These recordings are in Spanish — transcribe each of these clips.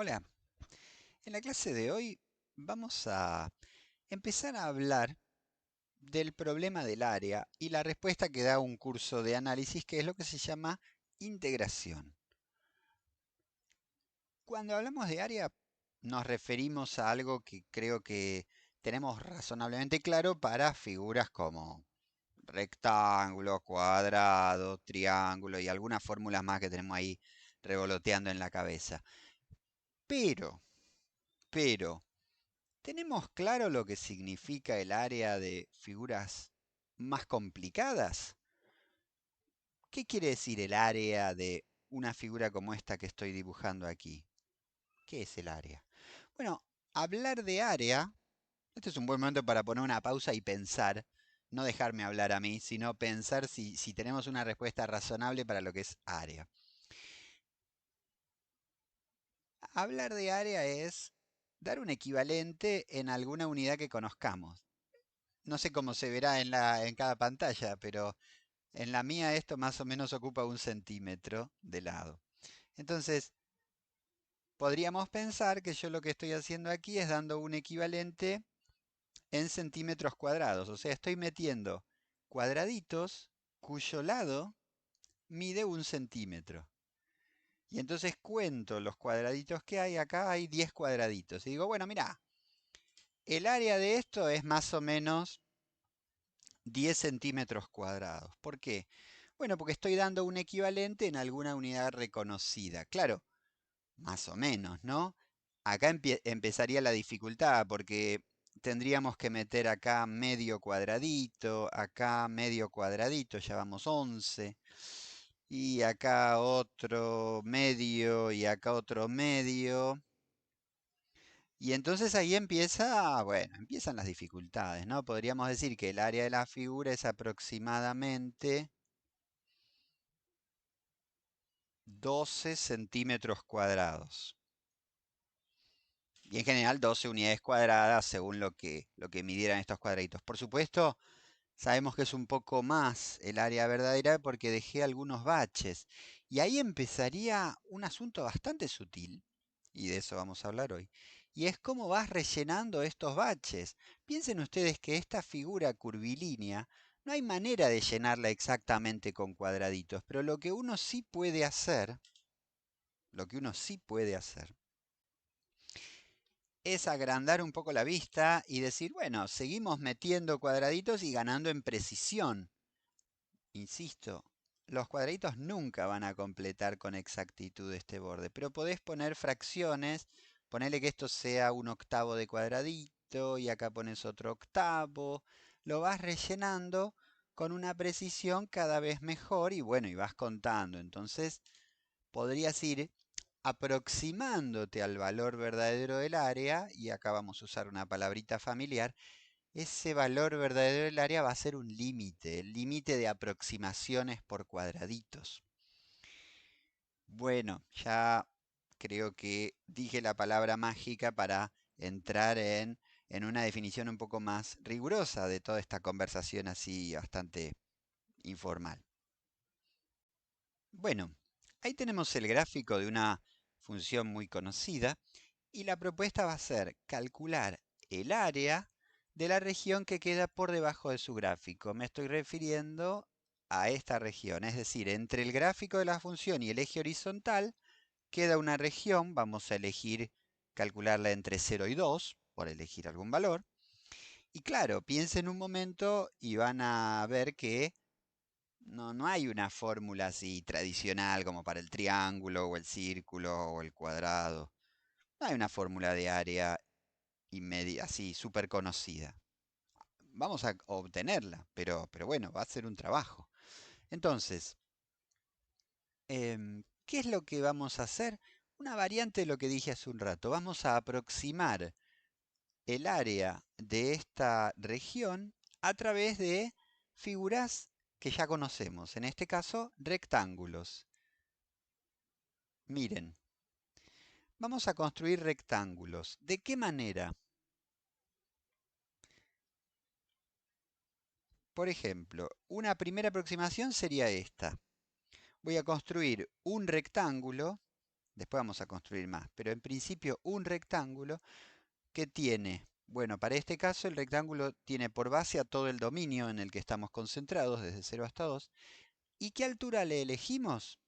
Hola, en la clase de hoy vamos a empezar a hablar del problema del área y la respuesta que da un curso de análisis que es lo que se llama integración. Cuando hablamos de área nos referimos a algo que creo que tenemos razonablemente claro para figuras como rectángulo, cuadrado, triángulo y algunas fórmulas más que tenemos ahí revoloteando en la cabeza. Pero, pero, ¿tenemos claro lo que significa el área de figuras más complicadas? ¿Qué quiere decir el área de una figura como esta que estoy dibujando aquí? ¿Qué es el área? Bueno, hablar de área, este es un buen momento para poner una pausa y pensar, no dejarme hablar a mí, sino pensar si tenemos una respuesta razonable para lo que es área. Hablar de área es dar un equivalente en alguna unidad que conozcamos. No sé cómo se verá en cada pantalla, pero en la mía esto más o menos ocupa 1 centímetro de lado. Entonces, podríamos pensar que yo lo que estoy haciendo aquí es dando un equivalente en centímetros cuadrados. O sea, estoy metiendo cuadraditos cuyo lado mide 1 centímetro. Y entonces cuento los cuadraditos que hay. Acá hay 10 cuadraditos. Y digo, bueno, mira, el área de esto es más o menos 10 centímetros cuadrados. ¿Por qué? Bueno, porque estoy dando un equivalente en alguna unidad reconocida. Claro, más o menos, ¿no? Acá empezaría la dificultad porque tendríamos que meter acá medio cuadradito, acá medio cuadradito, ya vamos 11, y acá otro medio y acá otro medio. Y entonces ahí empieza, bueno, empiezan las dificultades, ¿no? Podríamos decir que el área de la figura es aproximadamente 12 centímetros cuadrados. Y en general 12 unidades cuadradas según lo que midieran estos cuadraditos. Por supuesto, sabemos que es un poco más el área verdadera porque dejé algunos baches. Y ahí empezaría un asunto bastante sutil, y de eso vamos a hablar hoy. Y es cómo vas rellenando estos baches. Piensen ustedes que esta figura curvilínea no hay manera de llenarla exactamente con cuadraditos, pero lo que uno sí puede hacer es agrandar un poco la vista y decir, bueno, seguimos metiendo cuadraditos y ganando en precisión. Insisto, los cuadraditos nunca van a completar con exactitud este borde, pero podés poner fracciones, ponerle que esto sea un octavo de cuadradito y acá pones otro octavo, lo vas rellenando con una precisión cada vez mejor y bueno, y vas contando. Entonces, podrías ir aproximándote al valor verdadero del área, y acá vamos a usar una palabrita familiar. Ese valor verdadero del área va a ser un límite, el límite de aproximaciones por cuadraditos. Bueno, ya creo que dije la palabra mágica para entrar en una definición un poco más rigurosa de toda esta conversación así bastante informal. Bueno, ahí tenemos el gráfico de una función muy conocida y la propuesta va a ser calcular el área de la región que queda por debajo de su gráfico. Me estoy refiriendo a esta región, es decir, entre el gráfico de la función y el eje horizontal queda una región, vamos a elegir calcularla entre 0 y 2, por elegir algún valor. Y claro, piensen un momento y van a ver que no hay una fórmula así tradicional como para el triángulo o el círculo o el cuadrado. No hay una fórmula de área y media así súper conocida. Vamos a obtenerla, pero bueno, va a ser un trabajo. Entonces, ¿qué es lo que vamos a hacer? Una variante de lo que dije hace un rato. Vamos a aproximar el área de esta región a través de figuras que ya conocemos, en este caso rectángulos. Miren, vamos a construir rectángulos. ¿De qué manera? Por ejemplo, una primera aproximación sería esta. Voy a construir un rectángulo Después vamos a construir más, pero en principio un rectángulo que tiene, bueno, para este caso el rectángulo tiene por base a todo el dominio en el que estamos concentrados, desde 0 hasta 2, ¿y qué altura le elegimos?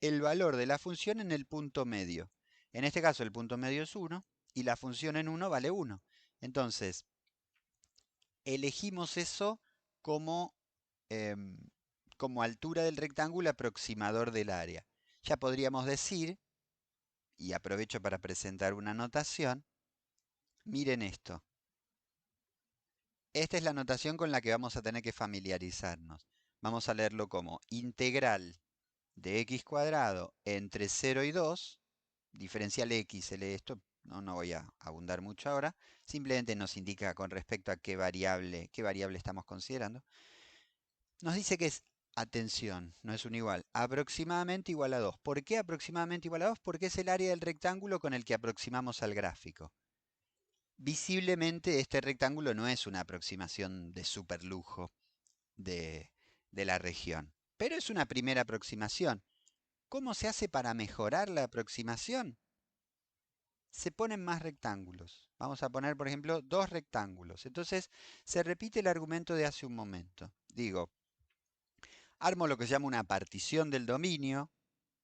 El valor de la función en el punto medio. En este caso el punto medio es 1 y la función en 1 vale 1. Entonces, elegimos eso como, em, como altura del rectángulo aproximador del área. Ya podríamos decir, y aprovecho para presentar una notación, miren esto. Esta es la notación con la que vamos a tener que familiarizarnos. Vamos a leerlo como integral de x cuadrado entre 0 y 2, diferencial x, se lee esto, no voy a abundar mucho ahora, simplemente nos indica con respecto a qué variable estamos considerando. Nos dice que es, atención, no es un igual, aproximadamente igual a 2. ¿Por qué aproximadamente igual a 2? Porque es el área del rectángulo con el que aproximamos al gráfico. Visiblemente este rectángulo no es una aproximación de superlujo de, de la región, pero es una primera aproximación. ¿Cómo se hace para mejorar la aproximación? Se ponen más rectángulos. Vamos a poner, por ejemplo, dos rectángulos. Entonces, se repite el argumento de hace un momento. Digo, armo lo que se llama una partición del dominio,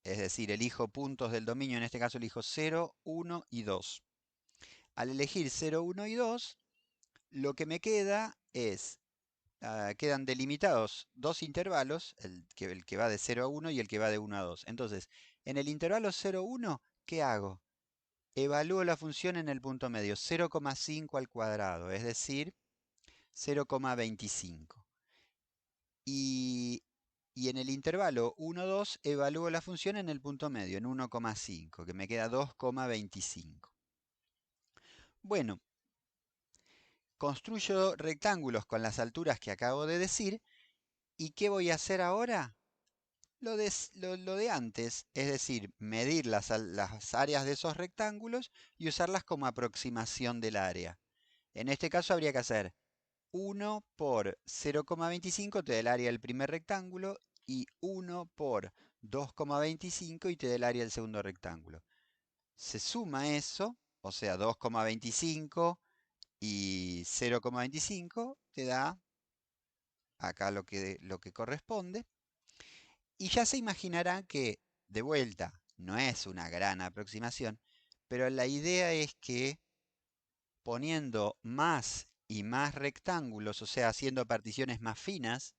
es decir, elijo puntos del dominio, en este caso elijo 0, 1 y 2. Al elegir 0, 1 y 2, lo que me queda es, quedan delimitados dos intervalos, el que va de 0 a 1 y el que va de 1 a 2. Entonces, en el intervalo 0, 1, ¿qué hago? Evalúo la función en el punto medio, 0,5 al cuadrado, es decir, 0,25. Y, y en el intervalo 1, 2 evalúo la función en el punto medio, en 1,5, que me queda 2,25. Bueno, construyo rectángulos con las alturas que acabo de decir. ¿Y qué voy a hacer ahora? Lo de antes, es decir, medir las áreas de esos rectángulos y usarlas como aproximación del área. En este caso habría que hacer 1 por 0,25 te da el área del primer rectángulo y 1 por 2,25 y te da el área del segundo rectángulo. Se suma eso, o sea, 2,25 y 0,25 te da acá lo que corresponde. Y ya se imaginarán que, de vuelta, no es una gran aproximación, pero la idea es que poniendo más y más rectángulos, o sea, haciendo particiones más finas,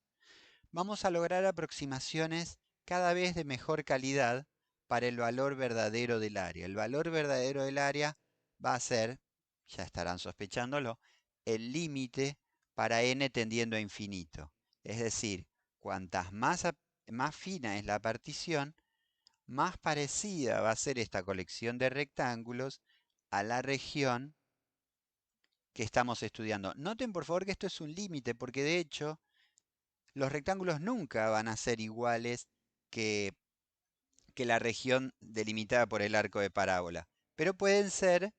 vamos a lograr aproximaciones cada vez de mejor calidad para el valor verdadero del área. El valor verdadero del área va a ser, ya estarán sospechándolo, el límite para n tendiendo a infinito. Es decir, cuantas más fina es la partición, más parecida va a ser esta colección de rectángulos a la región que estamos estudiando. Noten por favor que esto es un límite, porque de hecho los rectángulos nunca van a ser iguales que, que la región delimitada por el arco de parábola, pero pueden ser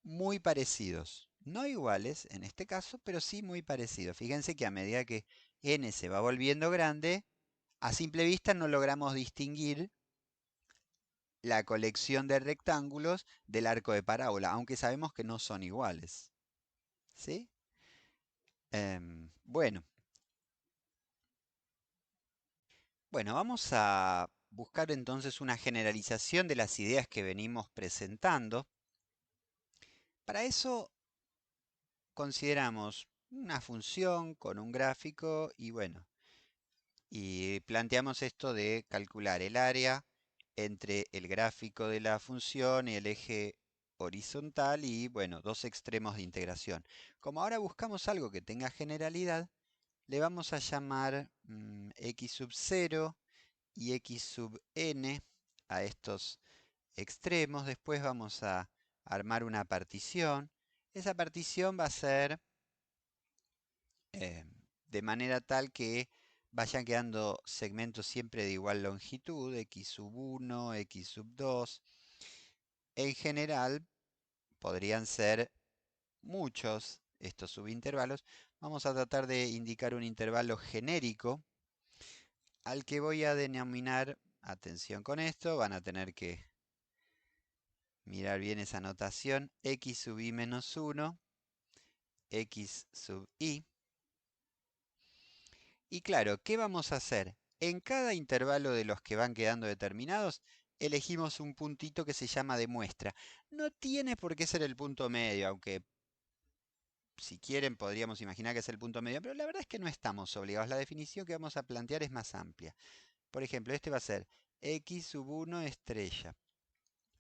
muy parecidos. No iguales en este caso, pero sí muy parecidos. Fíjense que a medida que n se va volviendo grande, a simple vista no logramos distinguir la colección de rectángulos del arco de parábola, aunque sabemos que no son iguales. ¿Sí? Bueno, vamos a buscar entonces una generalización de las ideas que venimos presentando. Para eso consideramos una función con un gráfico y planteamos esto de calcular el área entre el gráfico de la función y el eje horizontal y dos extremos de integración. Como ahora buscamos algo que tenga generalidad, le vamos a llamar x sub 0 y x sub n a estos extremos. Después vamos a armar una partición. Esa partición va a ser eh, de manera tal que vayan quedando segmentos siempre de igual longitud, x sub 1, x sub 2. En general, podrían ser muchos estos subintervalos. Vamos a tratar de indicar un intervalo genérico al que voy a denominar Atención con esto, van a tener que mirar bien esa notación. X sub i menos 1, X sub i. Y claro, ¿qué vamos a hacer? En cada intervalo de los que van quedando determinados, elegimos un puntito que se llama de muestra. No tiene por qué ser el punto medio, aunque si quieren podríamos imaginar que es el punto medio, pero la verdad es que no estamos obligados. La definición que vamos a plantear es más amplia. Por ejemplo, este va a ser x sub 1 estrella.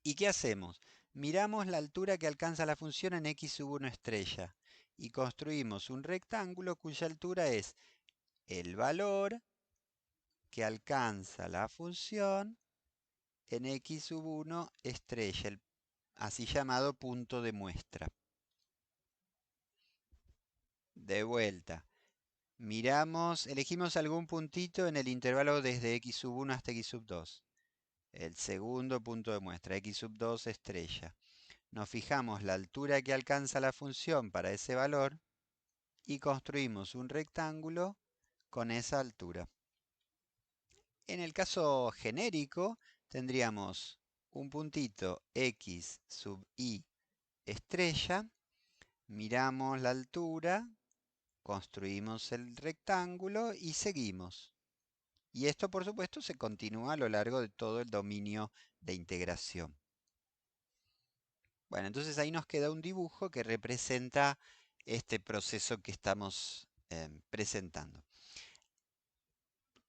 ¿Y qué hacemos? Miramos la altura que alcanza la función en x sub 1 estrella y construimos un rectángulo cuya altura es el valor que alcanza la función en x sub 1 estrella, el así llamado punto de muestra. De vuelta, miramos, elegimos algún puntito en el intervalo desde x sub 1 hasta x sub 2. El segundo punto de muestra, x sub 2 estrella. Nos fijamos la altura que alcanza la función para ese valor y construimos un rectángulo con esa altura. En el caso genérico, tendríamos un puntito x sub i estrella, miramos la altura, construimos el rectángulo y seguimos. Y esto, por supuesto, se continúa a lo largo de todo el dominio de integración. Bueno, entonces ahí nos queda un dibujo que representa este proceso que estamos presentando.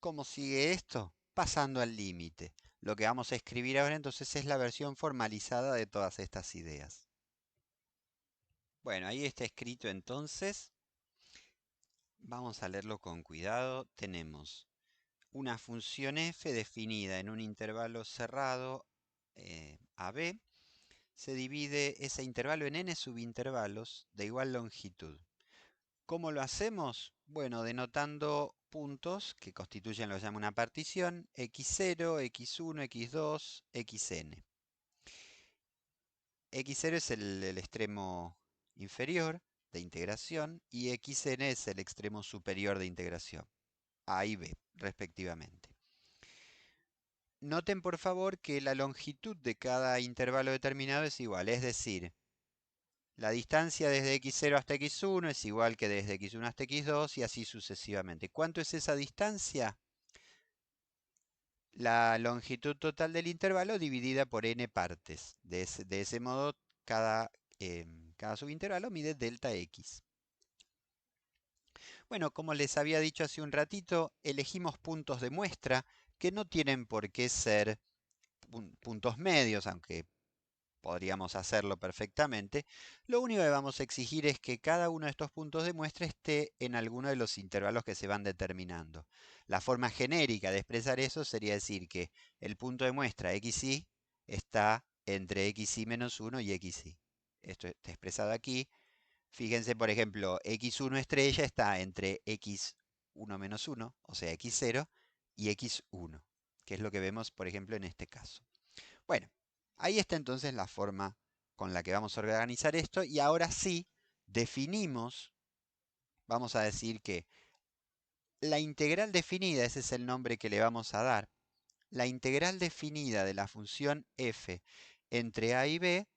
¿Cómo sigue esto? Pasando al límite. Lo que vamos a escribir ahora entonces es la versión formalizada de todas estas ideas. Bueno, ahí está escrito entonces. Vamos a leerlo con cuidado. Tenemos una función f definida en un intervalo cerrado AB. Se divide ese intervalo en n subintervalos de igual longitud. ¿Cómo lo hacemos? Bueno, denotando puntos que constituyen lo que se llama una partición, x0, x1, x2, xn. x0 es el extremo inferior de integración y xn es el extremo superior de integración, a y b, respectivamente. Noten por favor que la longitud de cada intervalo determinado es igual, es decir, la distancia desde x0 hasta x1 es igual que desde x1 hasta x2 y así sucesivamente. ¿Cuánto es esa distancia? La longitud total del intervalo dividida por n partes. De ese modo, cada subintervalo mide delta x. Bueno, como les había dicho hace un ratito, elegimos puntos de muestra que no tienen por qué ser puntos medios, aunque podríamos hacerlo perfectamente. Lo único que vamos a exigir es que cada uno de estos puntos de muestra esté en alguno de los intervalos que se van determinando. La forma genérica de expresar eso sería decir que el punto de muestra xy está entre xy menos 1 y xy. Esto está expresado aquí. Fíjense, por ejemplo, x1 estrella está entre x1 menos 1, o sea, x0, y x1, que es lo que vemos, por ejemplo, en este caso. Bueno, ahí está entonces la forma con la que vamos a organizar esto y ahora sí definimos, vamos a decir que la integral definida, ese es el nombre que le vamos a dar, la integral definida de la función f entre a y b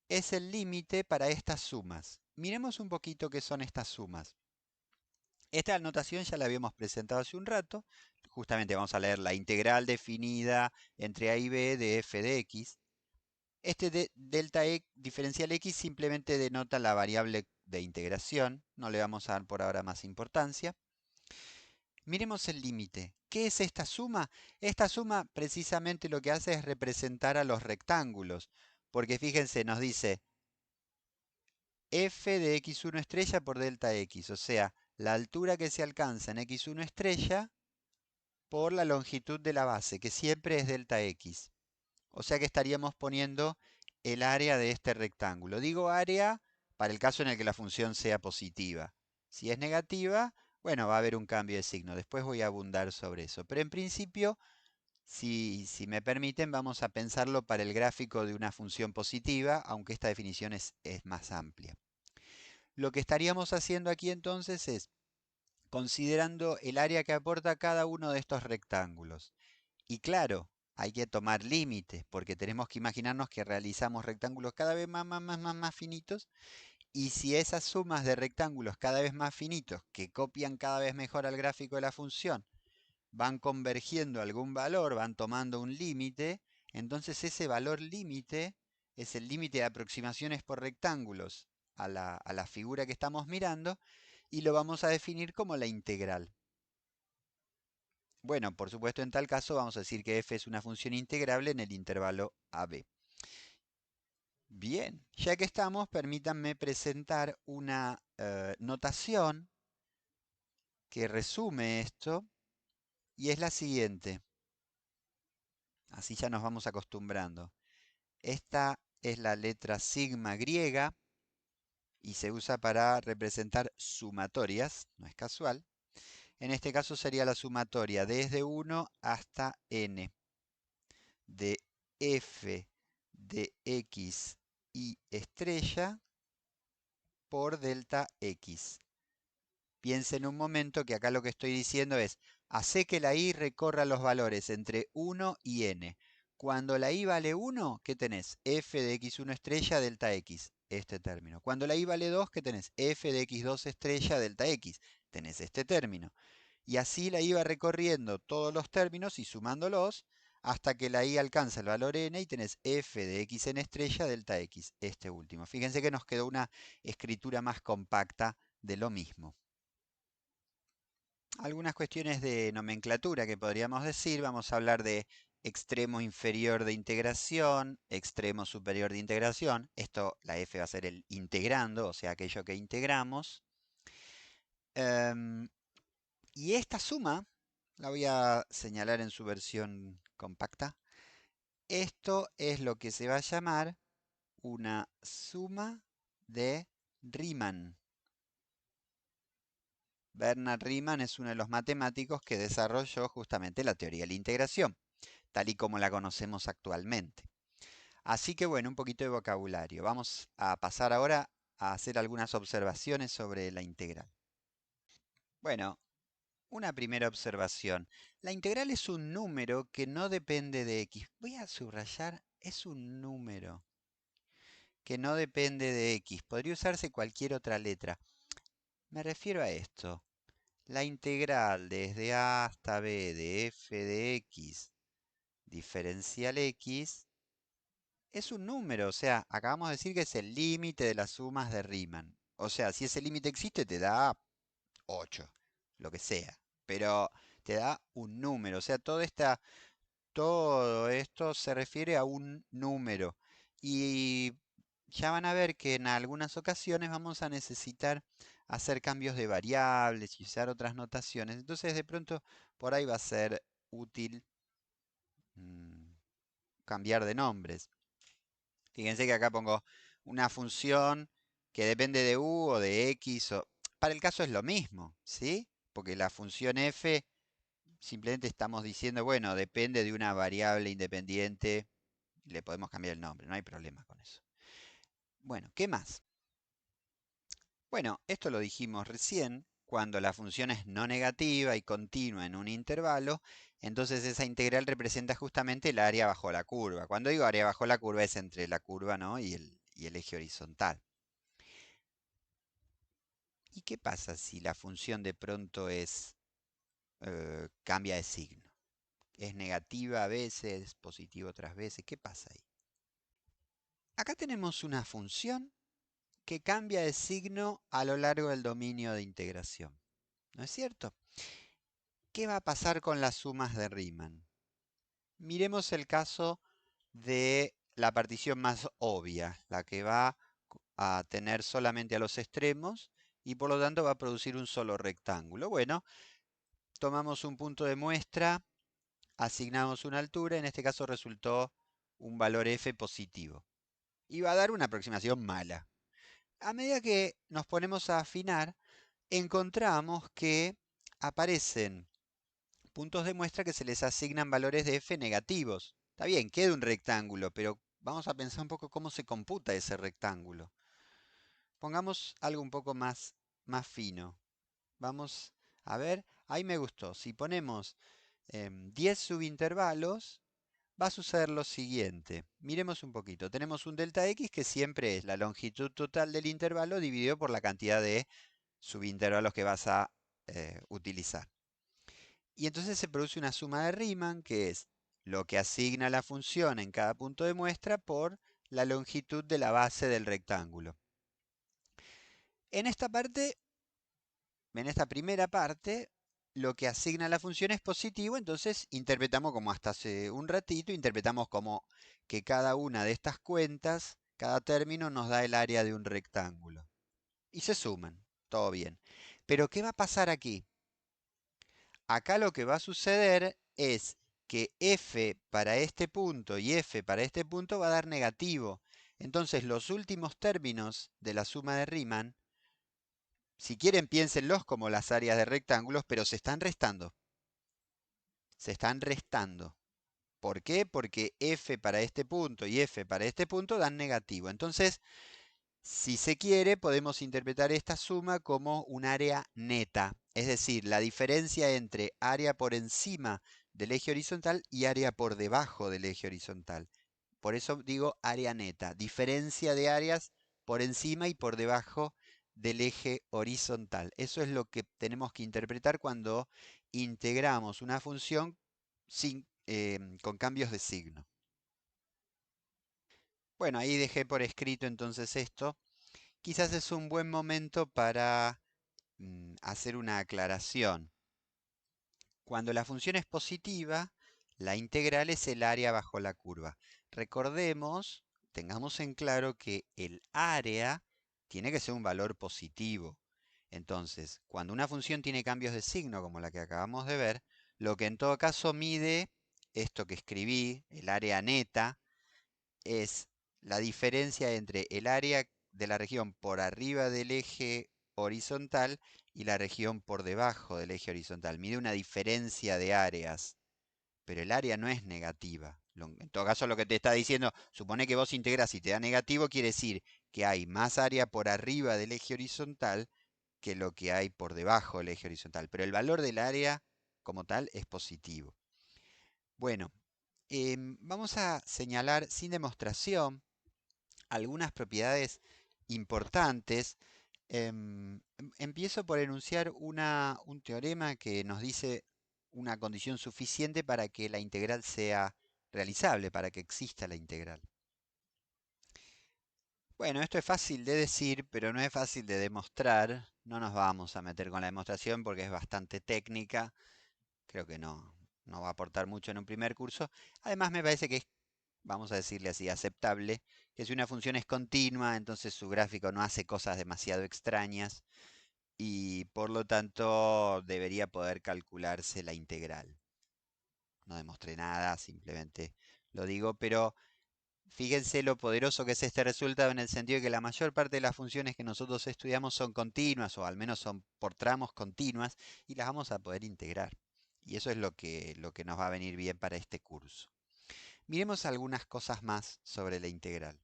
es el límite para estas sumas. Miremos un poquito qué son estas sumas. Esta notación ya la habíamos presentado hace un rato. Justamente vamos a leer la integral definida entre a y b de f de x. Este delta e diferencial x simplemente denota la variable de integración. No le vamos a dar por ahora más importancia. Miremos el límite. ¿Qué es esta suma? Esta suma precisamente lo que hace es representar a los rectángulos. Porque fíjense, nos dice f de x1 estrella por delta x. O sea, la altura que se alcanza en x1 estrella por la longitud de la base, que siempre es delta x. O sea que estaríamos poniendo el área de este rectángulo. Digo área para el caso en el que la función sea positiva. Si es negativa, bueno, va a haber un cambio de signo. Después voy a abundar sobre eso. Pero en principio, si me permiten, vamos a pensarlo para el gráfico de una función positiva, aunque esta definición es más amplia. Lo que estaríamos haciendo aquí entonces es considerando el área que aporta cada uno de estos rectángulos. Y claro, hay que tomar límites, porque tenemos que imaginarnos que realizamos rectángulos cada vez más finitos, y si esas sumas de rectángulos cada vez más finitos, que copian cada vez mejor al gráfico de la función, van convergiendo a algún valor, van tomando un límite, entonces ese valor límite es el límite de aproximaciones por rectángulos a la figura que estamos mirando, y lo vamos a definir como la integral. Bueno, por supuesto, en tal caso vamos a decir que f es una función integrable en el intervalo AB. Bien, ya que estamos, permítanme presentar una notación que resume esto, y es la siguiente. Así ya nos vamos acostumbrando. Esta es la letra sigma griega y se usa para representar sumatorias, no es casual. En este caso sería la sumatoria desde 1 hasta n de f de x y estrella por delta x. Piensen un momento que acá lo que estoy diciendo es, hace que la i recorra los valores entre 1 y n. Cuando la i vale 1, ¿qué tenés? F de x1 estrella delta x, este término. Cuando la i vale 2, ¿qué tenés? F de x2 estrella delta x, tenés este término. Y así la iba recorriendo todos los términos y sumándolos hasta que la i alcanza el valor n y tenés f de x en estrella delta x, este último. Fíjense que nos quedó una escritura más compacta de lo mismo. Algunas cuestiones de nomenclatura que podríamos decir, vamos a hablar de extremo inferior de integración, extremo superior de integración. Esto, la f va a ser el integrando, o sea, aquello que integramos. Em, y esta suma, la voy a señalar en su versión compacta. Esto es lo que se va a llamar una suma de Riemann. Bernard Riemann es uno de los matemáticos que desarrolló justamente la teoría de la integración, tal y como la conocemos actualmente. Así que bueno, un poquito de vocabulario. Vamos a pasar ahora a hacer algunas observaciones sobre la integral. Bueno, una primera observación. La integral es un número que no depende de x. Voy a subrayar, es un número que no depende de x. Podría usarse cualquier otra letra. Me refiero a esto. La integral desde a hasta b de f de x diferencial x es un número. O sea, acabamos de decir que es el límite de las sumas de Riemann. O sea, si ese límite existe, te da 8, lo que sea. Pero te da un número. O sea, todo esto se refiere a un número. Y ya van a ver que en algunas ocasiones vamos a necesitar hacer cambios de variables y usar otras notaciones. Entonces, de pronto, por ahí va a ser útil mm, cambiar de nombres. Fíjense que acá pongo una función que depende de u o de x. Para el caso es lo mismo, ¿sí? Porque la función f simplemente estamos diciendo, bueno, depende de una variable independiente. Le podemos cambiar el nombre, no hay problema con eso. Bueno, ¿qué más? Bueno, esto lo dijimos recién, cuando la función es no negativa y continua en un intervalo, entonces esa integral representa justamente el área bajo la curva. Cuando digo área bajo la curva es entre la curva, ¿no?, y el eje horizontal. ¿Y qué pasa si la función de pronto cambia de signo? Es negativa a veces, positivo otras veces. ¿Qué pasa ahí? Acá tenemos una función que cambia de signo a lo largo del dominio de integración. ¿No es cierto? ¿Qué va a pasar con las sumas de Riemann? Miremos el caso de la partición más obvia, la que va a tener solamente a los extremos y por lo tanto va a producir un solo rectángulo. Bueno, tomamos un punto de muestra, asignamos una altura, en este caso resultó un valor f positivo. Y va a dar una aproximación mala. A medida que nos ponemos a afinar, encontramos que aparecen puntos de muestra que se les asignan valores de f negativos. Está bien, queda un rectángulo, pero vamos a pensar un poco cómo se computa ese rectángulo. Pongamos algo un poco más fino. Vamos a ver, ahí me gustó. Si ponemos 10 subintervalos, va a suceder lo siguiente. Miremos un poquito. Tenemos un delta x que siempre es la longitud total del intervalo dividido por la cantidad de subintervalos que vas a utilizar. Y entonces se produce una suma de Riemann, que es lo que asigna la función en cada punto de muestra por la longitud de la base del rectángulo. En esta parte, en esta primera parte, lo que asigna la función es positivo, entonces interpretamos como hasta hace un ratito, interpretamos como que cada una de estas cuentas, cada término nos da el área de un rectángulo. Y se suman, todo bien. Pero ¿qué va a pasar aquí? Acá lo que va a suceder es que f para este punto y f para este punto va a dar negativo. Entonces los últimos términos de la suma de Riemann, si quieren piénsenlos como las áreas de rectángulos, pero se están restando. Se están restando. ¿Por qué? Porque f para este punto y f para este punto dan negativo. Entonces, si se quiere, podemos interpretar esta suma como un área neta, es decir, la diferencia entre área por encima del eje horizontal y área por debajo del eje horizontal. Por eso digo área neta, diferencia de áreas por encima y por debajo del eje horizontal. Eso es lo que tenemos que interpretar cuando integramos una función con cambios de signo. Bueno, ahí dejé por escrito entonces esto. Quizás es un buen momento para hacer una aclaración. Cuando la función es positiva, la integral es el área bajo la curva. Recordemos, tengamos en claro que el área tiene que ser un valor positivo. Entonces, cuando una función tiene cambios de signo, como la que acabamos de ver, lo que en todo caso mide, esto que escribí, el área neta, es la diferencia entre el área de la región por arriba del eje horizontal y la región por debajo del eje horizontal. Mide una diferencia de áreas, pero el área no es negativa. En todo caso, lo que te está diciendo, supone que vos integras y te da negativo, quiere decir que hay más área por arriba del eje horizontal que lo que hay por debajo del eje horizontal. Pero el valor del área como tal es positivo. Bueno, vamos a señalar sin demostración algunas propiedades importantes. Empiezo por enunciar un teorema que nos dice una condición suficiente para que la integral sea realizable, para que exista la integral. Bueno, esto es fácil de decir, pero no es fácil de demostrar. No nos vamos a meter con la demostración porque es bastante técnica. Creo que no va a aportar mucho en un primer curso. Además, me parece que es, vamos a decirle así, aceptable, que si una función es continua, entonces su gráfico no hace cosas demasiado extrañas y por lo tanto debería poder calcularse la integral. No demostré nada, simplemente lo digo, pero fíjense lo poderoso que es este resultado en el sentido de que la mayor parte de las funciones que nosotros estudiamos son continuas o al menos son por tramos continuas y las vamos a poder integrar. Y eso es lo que nos va a venir bien para este curso. Miremos algunas cosas más sobre la integral.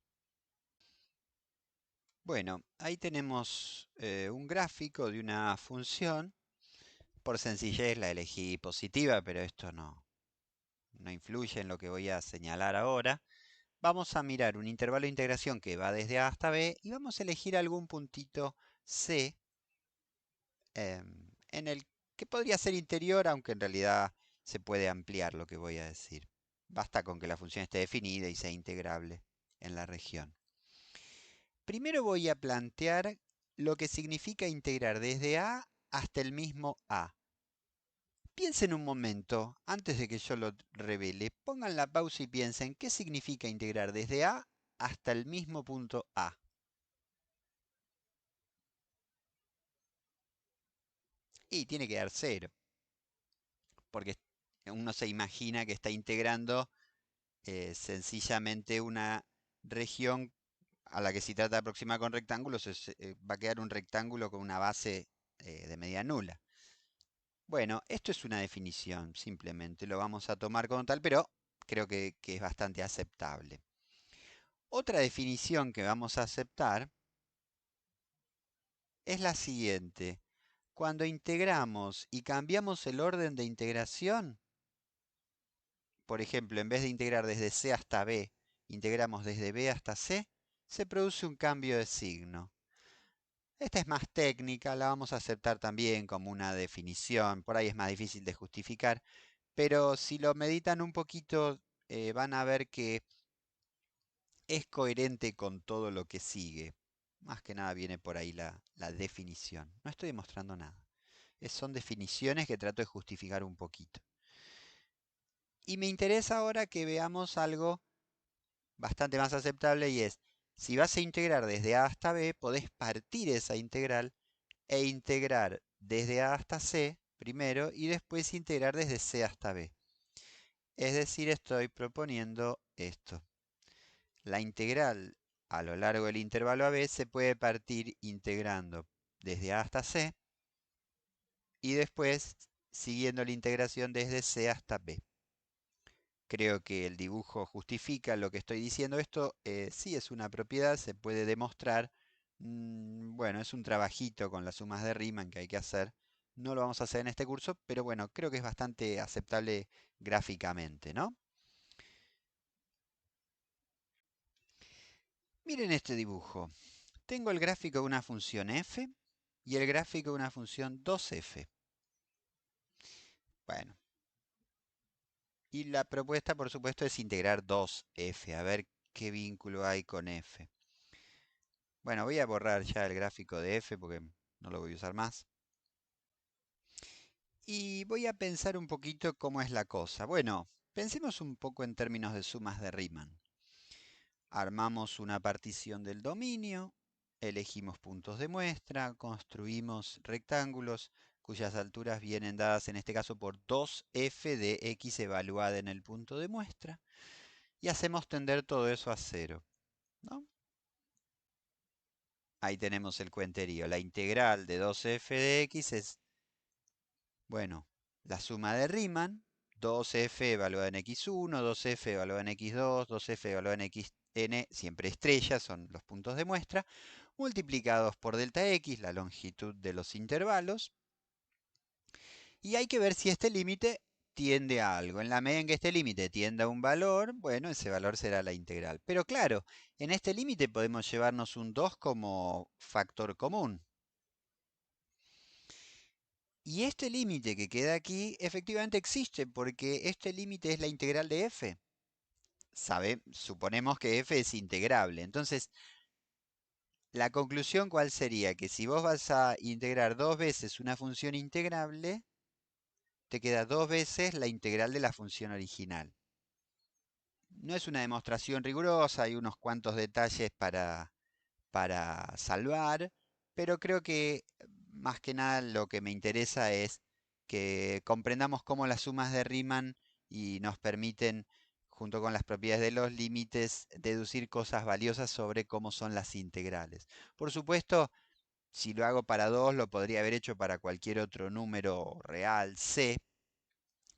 Bueno, ahí tenemos un gráfico de una función. Por sencillez la elegí positiva, pero esto no influye en lo que voy a señalar ahora. Vamos a mirar un intervalo de integración que va desde A hasta B y vamos a elegir algún puntito C en el que podría ser interior, aunque en realidad se puede ampliar lo que voy a decir. Basta con que la función esté definida y sea integrable en la región. Primero voy a plantear lo que significa integrar desde A hasta el mismo A. Piensen un momento, antes de que yo lo revele, pongan la pausa y piensen qué significa integrar desde A hasta el mismo punto A. Y tiene que dar cero, porque uno se imagina que está integrando sencillamente una región a la que si trata de aproximar con rectángulos va a quedar un rectángulo con una base de medida nula. Bueno, esto es una definición, simplemente lo vamos a tomar como tal, pero creo que es bastante aceptable. Otra definición que vamos a aceptar es la siguiente. Cuando integramos y cambiamos el orden de integración, por ejemplo, en vez de integrar desde C hasta B, integramos desde B hasta C, se produce un cambio de signo. Esta es más técnica, la vamos a aceptar también como una definición, por ahí es más difícil de justificar, pero si lo meditan un poquito, van a ver que es coherente con todo lo que sigue. Más que nada viene por ahí la definición. No estoy demostrando nada. Son definiciones que trato de justificar un poquito. Y me interesa ahora que veamos algo bastante más aceptable y es, si vas a integrar desde A hasta B, podés partir esa integral e integrar desde A hasta C primero y después integrar desde C hasta B. Es decir, estoy proponiendo esto. La integral a lo largo del intervalo AB se puede partir integrando desde A hasta C y después siguiendo la integración desde C hasta B. Creo que el dibujo justifica lo que estoy diciendo. Esto sí es una propiedad, se puede demostrar. Bueno, es un trabajito con las sumas de Riemann que hay que hacer. No lo vamos a hacer en este curso, pero bueno, creo que es bastante aceptable gráficamente, ¿no? Miren este dibujo. Tengo el gráfico de una función f y el gráfico de una función 2f. Bueno, y la propuesta, por supuesto, es integrar 2f, a ver qué vínculo hay con f. Bueno, voy a borrar ya el gráfico de f porque no lo voy a usar más. Y voy a pensar un poquito cómo es la cosa. Bueno, pensemos un poco en términos de sumas de Riemann. Armamos una partición del dominio, elegimos puntos de muestra, construimos rectángulos cuyas alturas vienen dadas en este caso por 2f de x evaluada en el punto de muestra y hacemos tender todo eso a cero, ¿no? Ahí tenemos el cuenterío. La integral de 2f de x es, bueno, la suma de Riemann, 2f evaluada en x1, 2f evaluada en x2, 2f evaluada en xn, siempre estrellas, son los puntos de muestra, multiplicados por delta x, la longitud de los intervalos, y hay que ver si este límite tiende a algo. En la medida en que este límite tienda a un valor, bueno, ese valor será la integral. Pero claro, en este límite podemos llevarnos un 2 como factor común. Y este límite que queda aquí efectivamente existe porque este límite es la integral de f. Suponemos que f es integrable. Entonces, la conclusión ¿cuál sería? Que si vos vas a integrar dos veces una función integrable, te queda dos veces la integral de la función original. No es una demostración rigurosa, hay unos cuantos detalles para salvar, pero creo que más que nada lo que me interesa es que comprendamos cómo las sumas de Riemann y nos permiten, junto con las propiedades de los límites, deducir cosas valiosas sobre cómo son las integrales. Por supuesto, si lo hago para 2, lo podría haber hecho para cualquier otro número real, c,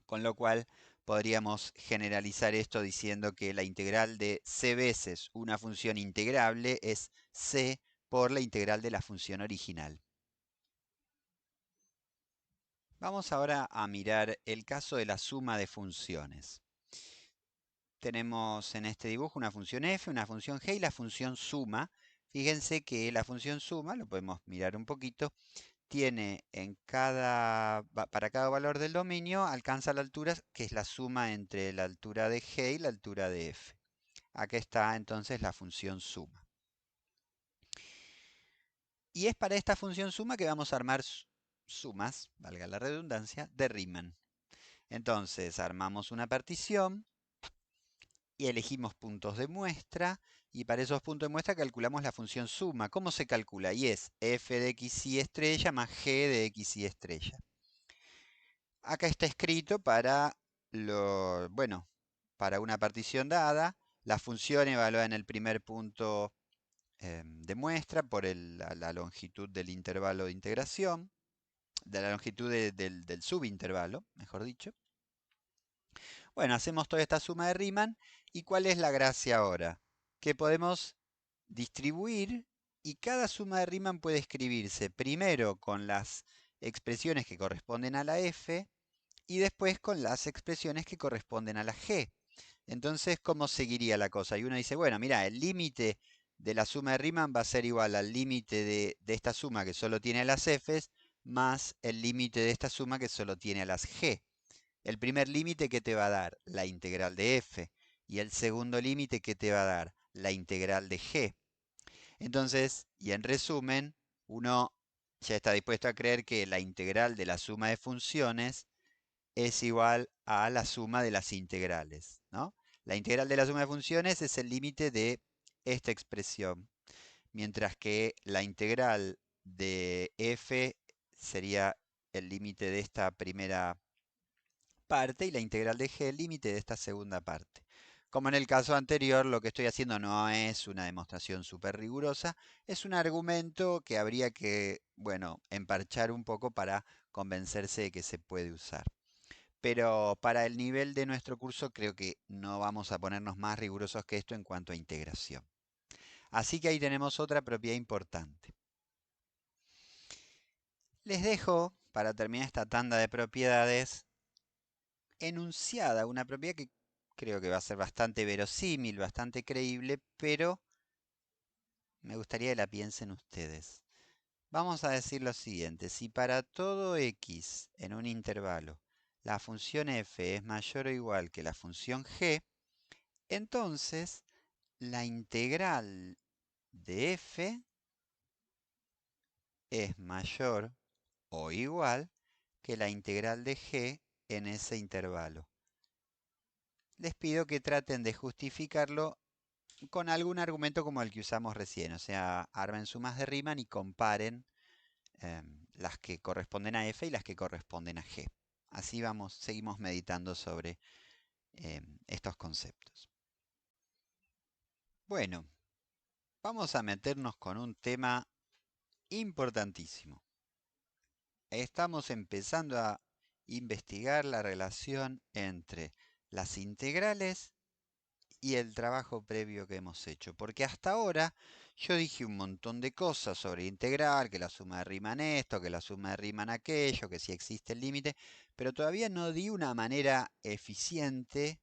con lo cual podríamos generalizar esto diciendo que la integral de c veces una función integrable es c por la integral de la función original. Vamos ahora a mirar el caso de la suma de funciones. Tenemos en este dibujo una función f, una función g y la función suma. Fíjense que la función suma, lo podemos mirar un poquito, tiene para cada valor del dominio, alcanza la altura que es la suma entre la altura de g y la altura de f. Acá está entonces la función suma. Y es para esta función suma que vamos a armar sumas, valga la redundancia, de Riemann. Entonces armamos una partición y elegimos puntos de muestra. Y para esos puntos de muestra calculamos la función suma. ¿Cómo se calcula? Y es f de x y estrella más g de x y estrella. Acá está escrito bueno, para una partición dada, la función evaluada en el primer punto de muestra por la longitud del intervalo de integración, de la longitud del subintervalo, mejor dicho. Bueno, hacemos toda esta suma de Riemann. ¿Y cuál es la gracia ahora? Que podemos distribuir y cada suma de Riemann puede escribirse primero con las expresiones que corresponden a la f y después con las expresiones que corresponden a la g. Entonces, ¿cómo seguiría la cosa? Y uno dice, bueno, mira, el límite de la suma de Riemann va a ser igual al límite de esta suma que solo tiene a las f's más el límite de esta suma que solo tiene a las g. El primer límite que te va a dar la integral de f y el segundo límite que te va a dar la integral de g. Entonces, y en resumen, uno ya está dispuesto a creer que la integral de la suma de funciones es igual a la suma de las integrales, ¿no? La integral de la suma de funciones es el límite de esta expresión, mientras que la integral de f sería el límite de esta primera parte y la integral de g el límite de esta segunda parte. Como en el caso anterior, lo que estoy haciendo no es una demostración súper rigurosa, es un argumento que habría que, bueno, emparchar un poco para convencerse de que se puede usar. Pero para el nivel de nuestro curso creo que no vamos a ponernos más rigurosos que esto en cuanto a integración. Así que ahí tenemos otra propiedad importante. Les dejo, para terminar esta tanda de propiedades, enunciada una propiedad que creo que va a ser bastante verosímil, bastante creíble, pero me gustaría que la piensen ustedes. Vamos a decir lo siguiente, si para todo x en un intervalo la función f es mayor o igual que la función g, entonces la integral de f es mayor o igual que la integral de g en ese intervalo. Les pido que traten de justificarlo con algún argumento como el que usamos recién, o sea, armen sumas de Riemann y comparen las que corresponden a f y las que corresponden a g. Así vamos, seguimos meditando sobre estos conceptos. Bueno, vamos a meternos con un tema importantísimo. Estamos empezando a investigar la relación entre las integrales y el trabajo previo que hemos hecho. Porque hasta ahora yo dije un montón de cosas sobre integral, que la suma de Riemann esto, que la suma de Riemann aquello, que si existe el límite, pero todavía no di una manera eficiente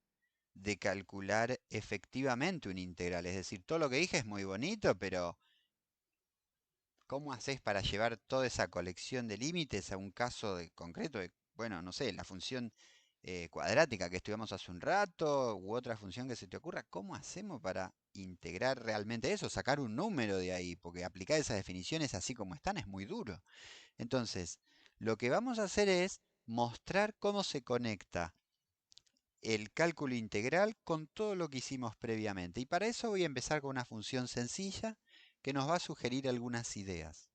de calcular efectivamente un integral. Es decir, todo lo que dije es muy bonito, pero ¿cómo haces para llevar toda esa colección de límites a un caso concreto de, bueno, no sé, la función cuadrática que estudiamos hace un rato u otra función que se te ocurra? ¿Cómo hacemos para integrar realmente eso, sacar un número de ahí? Porque aplicar esas definiciones así como están es muy duro. Entonces, lo que vamos a hacer es mostrar cómo se conecta el cálculo integral con todo lo que hicimos previamente. Y para eso voy a empezar con una función sencilla que nos va a sugerir algunas ideas.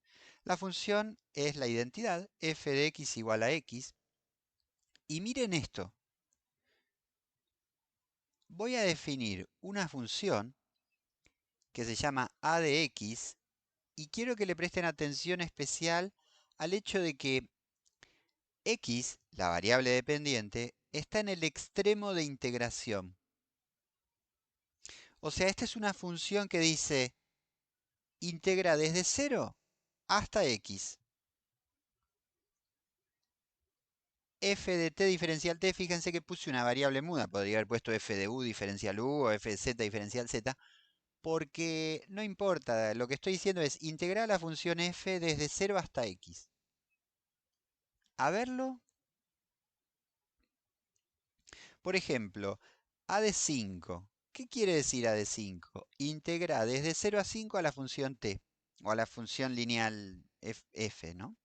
La función es la identidad f de x igual a x. Y miren esto. Voy a definir una función que se llama a de x y quiero que le presten atención especial al hecho de que x, la variable dependiente, está en el extremo de integración. O sea, esta es una función que dice integra desde 0 hasta x. F de t diferencial t, fíjense que puse una variable muda, podría haber puesto f de u diferencial u o f de z diferencial z, porque no importa, lo que estoy diciendo es integrar la función f desde 0 hasta x. A verlo. Por ejemplo, a de 5. ¿Qué quiere decir a de 5? Integra desde 0 a 5 a la función t, o a la función lineal f, ¿no?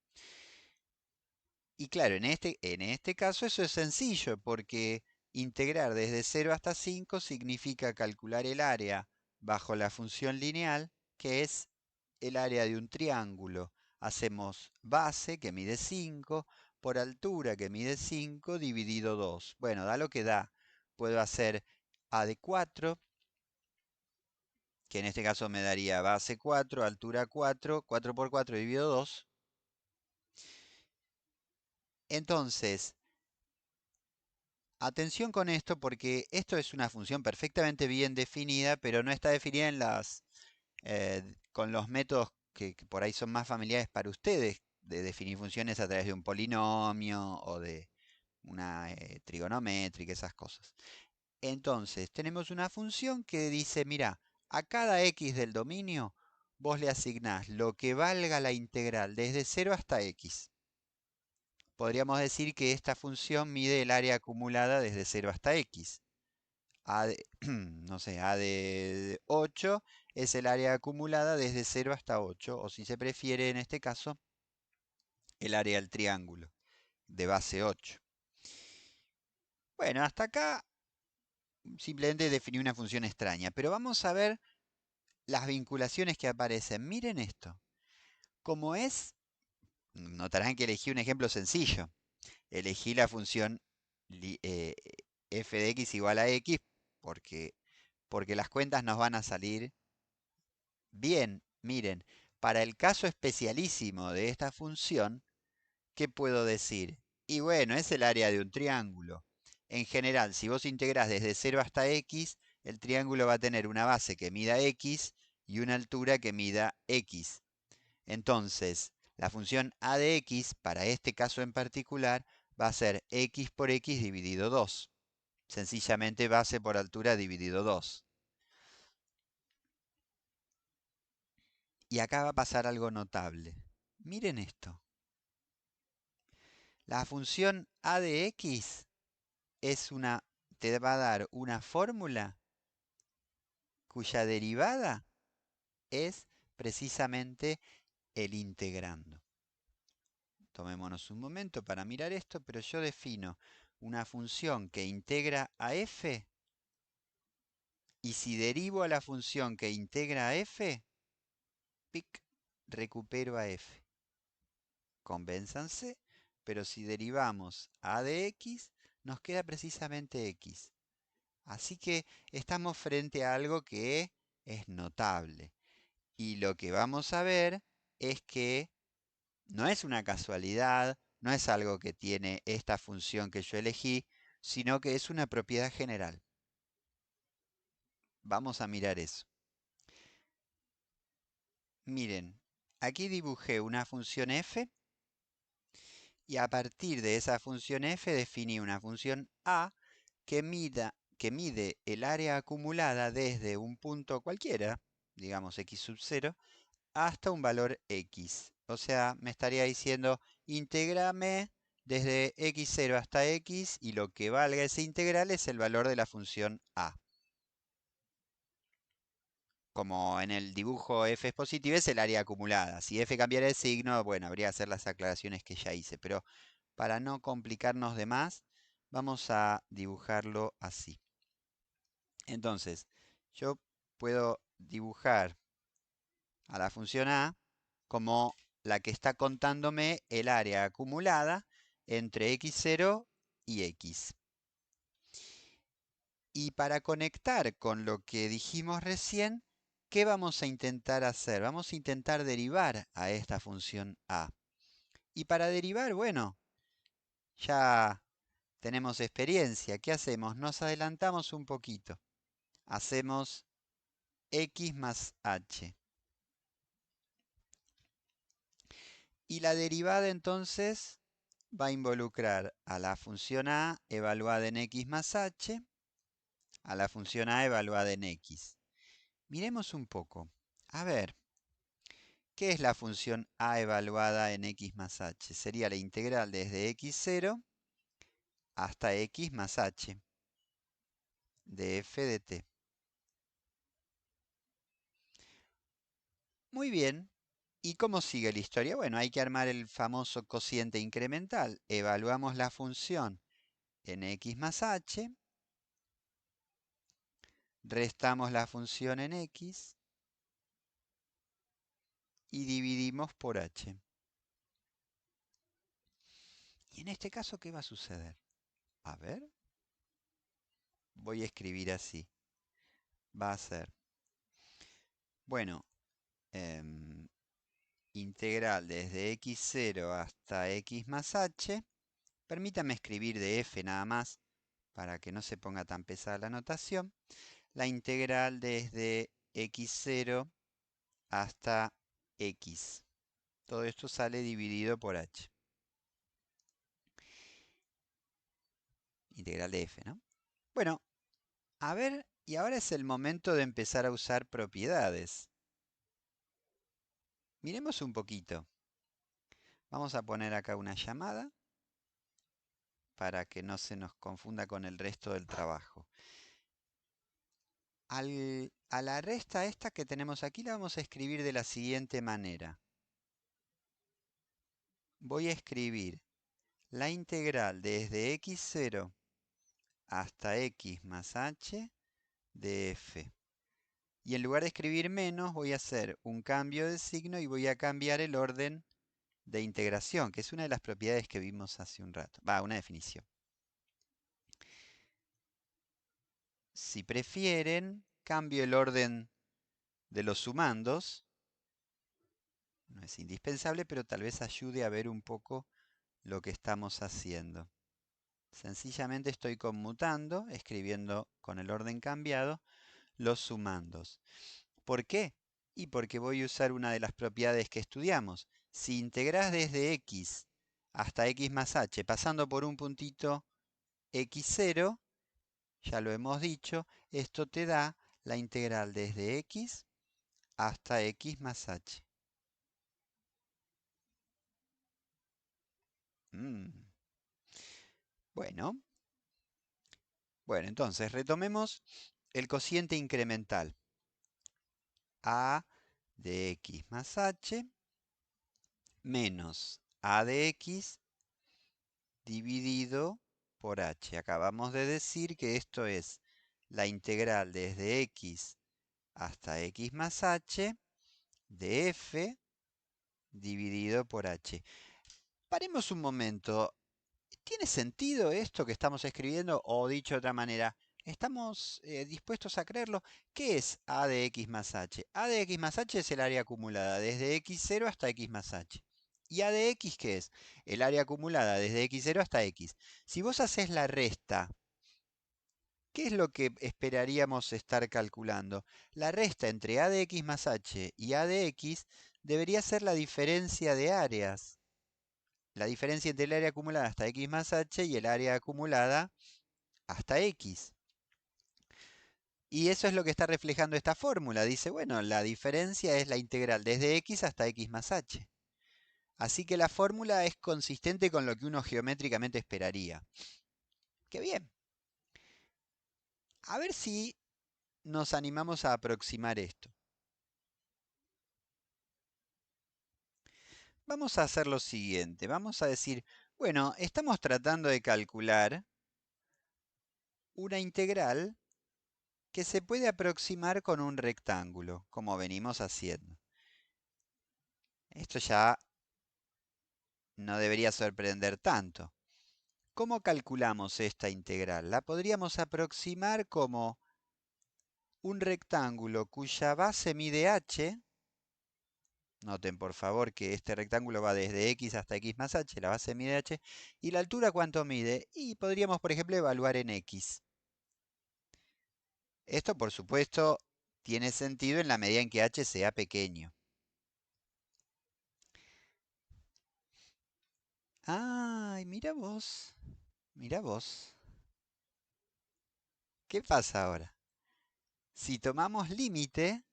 Y claro, en este caso eso es sencillo, porque integrar desde 0 hasta 5 significa calcular el área bajo la función lineal, que es el área de un triángulo. Hacemos base, que mide 5, por altura, que mide 5, dividido 2. Bueno, da lo que da. Puedo hacer a de 4, que en este caso me daría base 4, altura 4, 4 por 4 dividido 2. Entonces, atención con esto porque esto es una función perfectamente bien definida, pero no está definida con los métodos que por ahí son más familiares para ustedes, de definir funciones a través de un polinomio o de una trigonométrica, esas cosas. Entonces, tenemos una función que dice, mira, a cada x del dominio, vos le asignás lo que valga la integral desde 0 hasta x. Podríamos decir que esta función mide el área acumulada desde 0 hasta x. A de, no sé, A de 8 es el área acumulada desde 0 hasta 8, o si se prefiere en este caso, el área del triángulo de base 8. Bueno, hasta acá simplemente definí una función extraña, pero vamos a ver las vinculaciones que aparecen. Miren esto. Como es, notarán que elegí un ejemplo sencillo. Elegí la función f de x igual a x porque, porque las cuentas nos van a salir bien. Miren, para el caso especialísimo de esta función, ¿qué puedo decir? Y bueno, es el área de un triángulo. En general, si vos integrás desde 0 hasta x, el triángulo va a tener una base que mida x y una altura que mida x. Entonces, la función a de x, para este caso en particular, va a ser x por x dividido 2. Sencillamente base por altura dividido 2. Y acá va a pasar algo notable. Miren esto. La función a de x te va a dar una fórmula cuya derivada es precisamente el integrando. Tomémonos un momento para mirar esto, pero yo defino una función que integra a f, y si derivo a la función que integra a f, pic, recupero a f. Convénzanse, pero si derivamos a de x, nos queda precisamente x. Así que estamos frente a algo que es notable. Y lo que vamos a ver es que no es una casualidad, no es algo que tiene esta función que yo elegí, sino que es una propiedad general. Vamos a mirar eso. Miren, aquí dibujé una función f y a partir de esa función f definí una función a que mide el área acumulada desde un punto cualquiera, digamos x sub 0, hasta un valor x. O sea, me estaría diciendo, intégrame desde x0 hasta x y lo que valga esa integral es el valor de la función a. Como en el dibujo f es positiva, es el área acumulada. Si f cambiara de signo, bueno, habría que hacer las aclaraciones que ya hice. Pero para no complicarnos de más, vamos a dibujarlo así. Entonces, yo puedo dibujar a la función a como la que está contándome el área acumulada entre x0 y x. Y para conectar con lo que dijimos recién, ¿qué vamos a intentar hacer? Vamos a intentar derivar a esta función a. Y para derivar, bueno, ya tenemos experiencia. ¿Qué hacemos? Nos adelantamos un poquito. Hacemos x más h. Y la derivada entonces va a involucrar a la función a evaluada en x más h, a la función a evaluada en x. Miremos un poco. A ver, ¿qué es la función a evaluada en x más h? Sería la integral desde x0 hasta x más h de f de t. Muy bien. ¿Y cómo sigue la historia? Bueno, hay que armar el famoso cociente incremental. Evaluamos la función en x más h, restamos la función en x y dividimos por h. Y en este caso, ¿qué va a suceder? A ver, voy a escribir así. Va a ser, bueno, integral desde x0 hasta x más h. Permítame escribir de f nada más para que no se ponga tan pesada la notación. La integral desde x0 hasta x. Todo esto sale dividido por h. Integral de f, ¿no? Bueno, a ver, y ahora es el momento de empezar a usar propiedades. Miremos un poquito. Vamos a poner acá una llamada para que no se nos confunda con el resto del trabajo. A la resta esta que tenemos aquí la vamos a escribir de la siguiente manera. Voy a escribir la integral desde x0 hasta x más h de f. Y en lugar de escribir menos, voy a hacer un cambio de signo y voy a cambiar el orden de integración, que es una de las propiedades que vimos hace un rato. Va, una definición. Si prefieren, cambio el orden de los sumandos. No es indispensable, pero tal vez ayude a ver un poco lo que estamos haciendo. Sencillamente estoy conmutando, escribiendo con el orden cambiado, los sumandos. ¿Por qué? Y porque voy a usar una de las propiedades que estudiamos. Si integrás desde x hasta x más h, pasando por un puntito x0, ya lo hemos dicho, esto te da la integral desde x hasta x más h. Mm. Bueno, entonces retomemos el cociente incremental. A de x más h menos a de x dividido por h. Acabamos de decir que esto es la integral desde x hasta x más h de f dividido por h. Paremos un momento. ¿Tiene sentido esto que estamos escribiendo? O dicho de otra manera, ¿estamos dispuestos a creerlo? ¿Qué es a de x más h? A de x más h es el área acumulada desde x0 hasta x más h. ¿Y a de x qué es? El área acumulada desde x0 hasta x. Si vos haces la resta, ¿qué es lo que esperaríamos estar calculando? La resta entre a de x más h y a de x debería ser la diferencia de áreas. La diferencia entre el área acumulada hasta x más h y el área acumulada hasta x. Y eso es lo que está reflejando esta fórmula. Dice, bueno, la diferencia es la integral desde x hasta x más h. Así que la fórmula es consistente con lo que uno geométricamente esperaría. ¡Qué bien! A ver si nos animamos a aproximar esto. Vamos a hacer lo siguiente. Vamos a decir, bueno, estamos tratando de calcular una integral que se puede aproximar con un rectángulo, como venimos haciendo. Esto ya no debería sorprender tanto. ¿Cómo calculamos esta integral? La podríamos aproximar como un rectángulo cuya base mide h. Noten por favor que este rectángulo va desde x hasta x más h, la base mide h. ¿Y la altura cuánto mide? Y podríamos, por ejemplo, evaluar en x. Esto, por supuesto, tiene sentido en la medida en que h sea pequeño. ¡Ay, mira vos! Mira vos. ¿Qué pasa ahora? Si tomamos límite,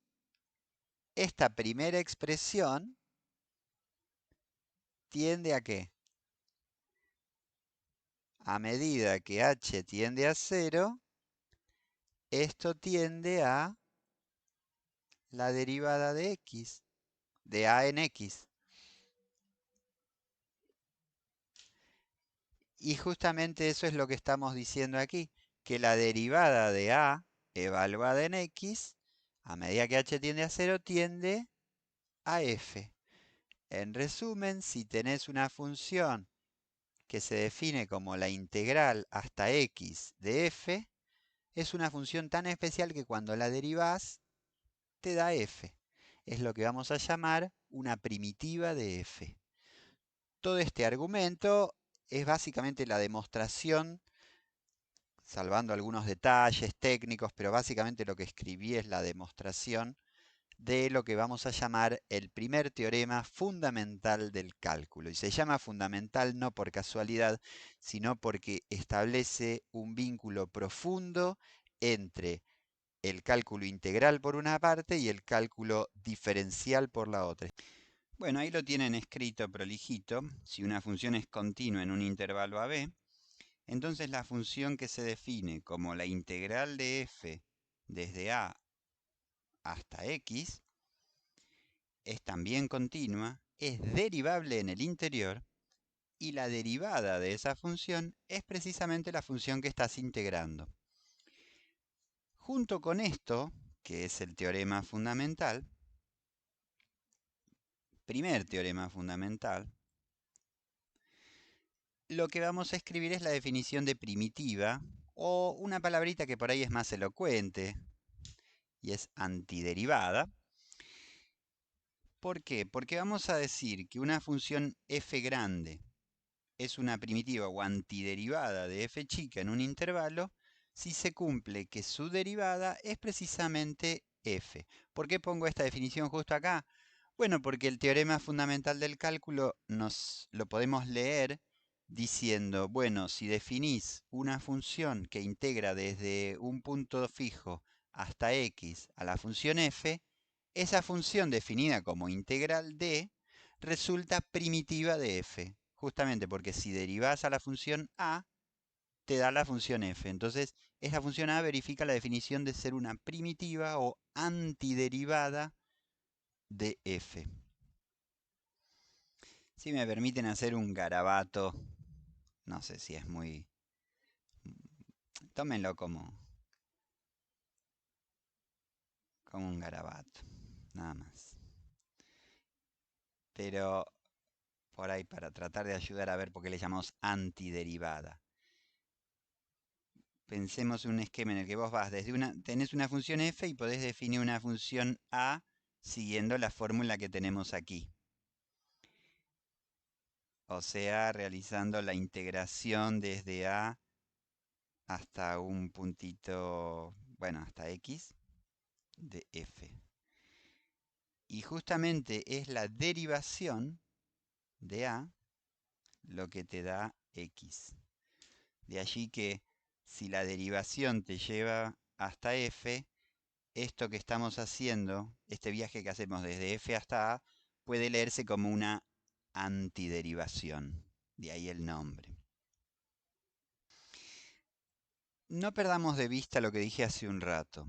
esta primera expresión tiende a ¿qué? A medida que h tiende a 0, esto tiende a la derivada de x, de a en x. Y justamente eso es lo que estamos diciendo aquí, que la derivada de a evaluada en x, a medida que h tiende a 0, tiende a f. En resumen, si tenés una función que se define como la integral hasta x de f, es una función tan especial que cuando la derivás te da f. Es lo que vamos a llamar una primitiva de f. Todo este argumento es básicamente la demostración, salvando algunos detalles técnicos, pero básicamente lo que escribí es la demostración de lo que vamos a llamar el primer teorema fundamental del cálculo. Y se llama fundamental no por casualidad, sino porque establece un vínculo profundo entre el cálculo integral por una parte y el cálculo diferencial por la otra. Bueno, ahí lo tienen escrito prolijito. Si una función es continua en un intervalo AB, entonces la función que se define como la integral de f desde a hasta x es también continua, es derivable en el interior y la derivada de esa función es precisamente la función que estás integrando. Junto con esto, que es el teorema fundamental, primer teorema fundamental, lo que vamos a escribir es la definición de primitiva, o una palabrita que por ahí es más elocuente, y es antiderivada. ¿Por qué? Porque vamos a decir que una función f grande es una primitiva o antiderivada de f chica en un intervalo si se cumple que su derivada es precisamente f. ¿Por qué pongo esta definición justo acá? Bueno, porque el teorema fundamental del cálculo nos lo podemos leer diciendo, bueno, si definís una función que integra desde un punto fijo hasta x a la función f, esa función definida como integral de resulta primitiva de f, justamente porque si derivás a la función a, te da la función f. Entonces, esa función a verifica la definición de ser una primitiva o antiderivada de f. Si me permiten hacer un garabato, no sé si es muy... Tómenlo como un garabato, nada más. Pero por ahí para tratar de ayudar a ver por qué le llamamos antiderivada. Pensemos en un esquema en el que vos vas desde tenés una función f y podés definir una función a siguiendo la fórmula que tenemos aquí. O sea, realizando la integración desde a hasta un puntito, bueno, hasta x de f. Y justamente es la derivación de a lo que te da x. De allí que si la derivación te lleva hasta f, esto que estamos haciendo, este viaje que hacemos desde f hasta a, puede leerse como una antiderivación. De ahí el nombre. No perdamos de vista lo que dije hace un rato.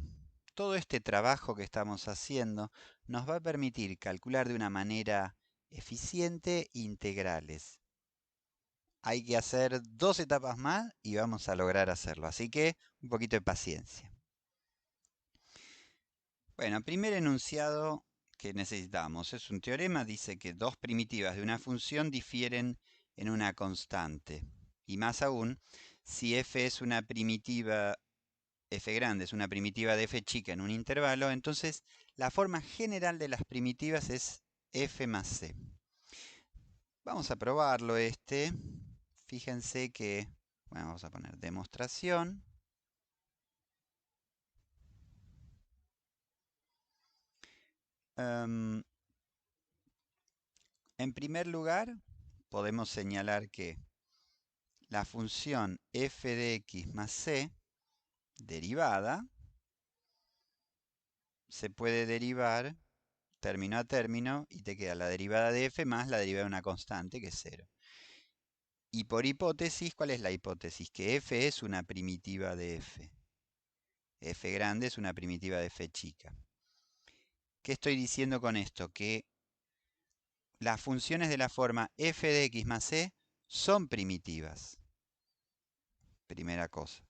Todo este trabajo que estamos haciendo nos va a permitir calcular de una manera eficiente integrales. Hay que hacer 2 etapas más y vamos a lograr hacerlo. Así que un poquito de paciencia. Bueno, primer enunciado que necesitamos es un teorema, dice que dos primitivas de una función difieren en una constante. Y más aún, si f es una primitiva, f grande es una primitiva de f chica en un intervalo, entonces la forma general de las primitivas es f más c. Vamos a probarlo este. Fíjense que, bueno, vamos a poner demostración. En primer lugar, podemos señalar que la función f de x más c, derivada, se puede derivar término a término y te queda la derivada de f más la derivada de una constante que es 0. Y por hipótesis, ¿cuál es la hipótesis? Que f es una primitiva de f. F grande es una primitiva de f chica. ¿Qué estoy diciendo con esto? Que las funciones de la forma f de x más c son primitivas. Primera cosa.